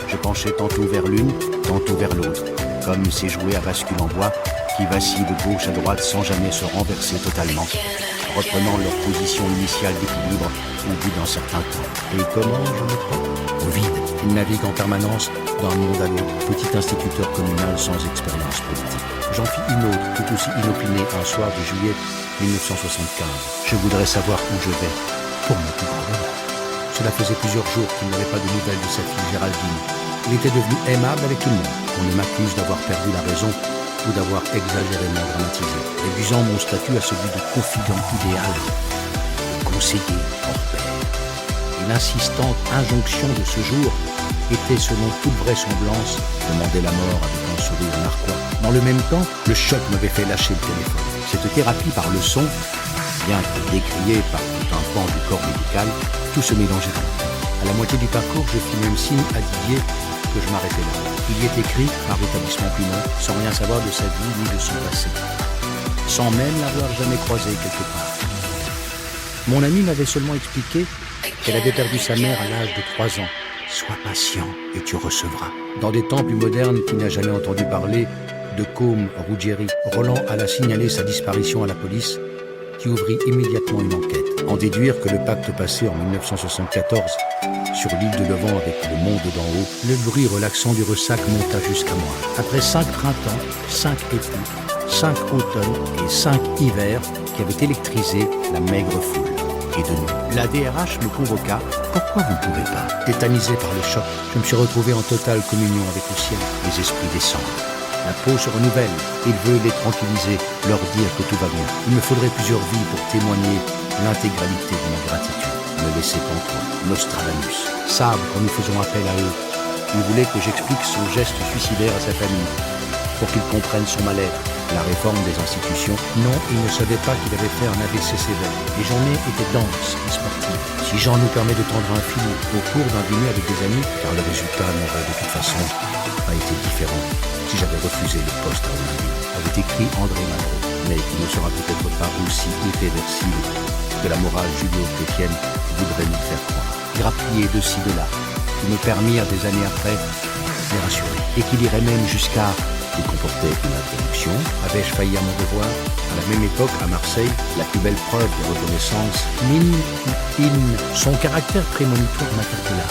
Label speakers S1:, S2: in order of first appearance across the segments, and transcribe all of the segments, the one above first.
S1: Je penchais tantôt vers l'une, tantôt vers l'autre, comme ces jouets à bascule en bois qui vacillent de gauche à droite sans jamais se renverser totalement, reprenant leur position initiale d'équilibre au bout d'un certain temps. Et comment je me crois? Au vide. Il navigue en permanence d'un monde à l'autre, petit instituteur communal sans expérience politique. J'en fis une autre, tout aussi inopinée, un soir de juillet 1975. Je voudrais savoir où je vais, pour mon plus grand bonheur. Cela faisait plusieurs jours qu'il n'avait pas de nouvelles de sa fille Géraldine. Il était devenu aimable avec tout le monde. On ne m'accuse d'avoir perdu la raison ou d'avoir exagérément dramatisé, réduisant mon statut à celui de confident idéal, de conseiller hors pair. Et l'insistante injonction de ce jour était, selon toute vraisemblance, demander la mort avec un sourire narquois. Dans le même temps, le choc m'avait fait lâcher le téléphone. Cette thérapie par le son, bien que décriée par tout un pan du corps médical, tout se mélangeait. À la moitié du parcours, je fis même signe à Didier que je m'arrêtais là. Il y est écrit, par établissement Pinon, sans rien savoir de sa vie ni de son passé, sans même l'avoir jamais croisé quelque part. Mon ami m'avait seulement expliqué qu'elle avait perdu sa mère à l'âge de 3 ans. Sois patient et tu recevras. Dans des temps plus modernes, qui n'a jamais entendu parler de Côme Ruggieri, Roland alla signaler sa disparition à la police, qui ouvrit immédiatement une enquête. En déduire que le pacte passé en 1974 sur l'île de Levant avec le monde d'en haut, le bruit relaxant du ressac monta jusqu'à moi. Après 5 printemps, 5 étés, 5 automnes et 5 hivers qui avaient électrisé la maigre foule. Et de nous, la DRH me convoqua. Pourquoi vous ne pouvez pas? Tétanisé par le choc, je me suis retrouvé en totale communion avec le ciel. Les esprits descendent. La peau se renouvelle. Il veut les tranquilliser, leur dire que tout va bien. Il me faudrait plusieurs vies pour témoigner l'intégralité de ma gratitude. Me laisser pantois, Nostradamus, savent quand nous faisons appel à eux. Il voulait que j'explique son geste suicidaire à sa famille, pour qu'ils comprennent son mal-être. La réforme des institutions, non, il ne savait pas qu'il avait fait un AVC sévère. Les journées étaient denses et sportives. Si Jean nous permet de tendre un fil au cours d'un dîner avec des amis, car le résultat n'aurait de toute façon pas été différent si j'avais refusé le poste à Olympie, avait écrit André Malraux, mais qui ne sera peut-être pas aussi irréversible que la morale judéo-chrétienne voudrait nous faire croire. Grappillé de ci de là, qui me permirent des années après les rassurer, et qu'il irait même jusqu'à qui comportait une introduction. Avais-je failli à mon devoir? À la même époque, à Marseille, la plus belle preuve de reconnaissance, mine ou in, son caractère prémonitoire m'interpella.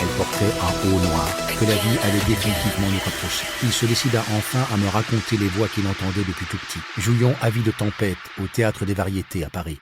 S1: Elle portait un haut noir, que la vie allait définitivement nous rapprocher. Il se décida enfin à me raconter les voix qu'il entendait depuis tout petit. Jouions Avis de tempête au Théâtre des Variétés à Paris.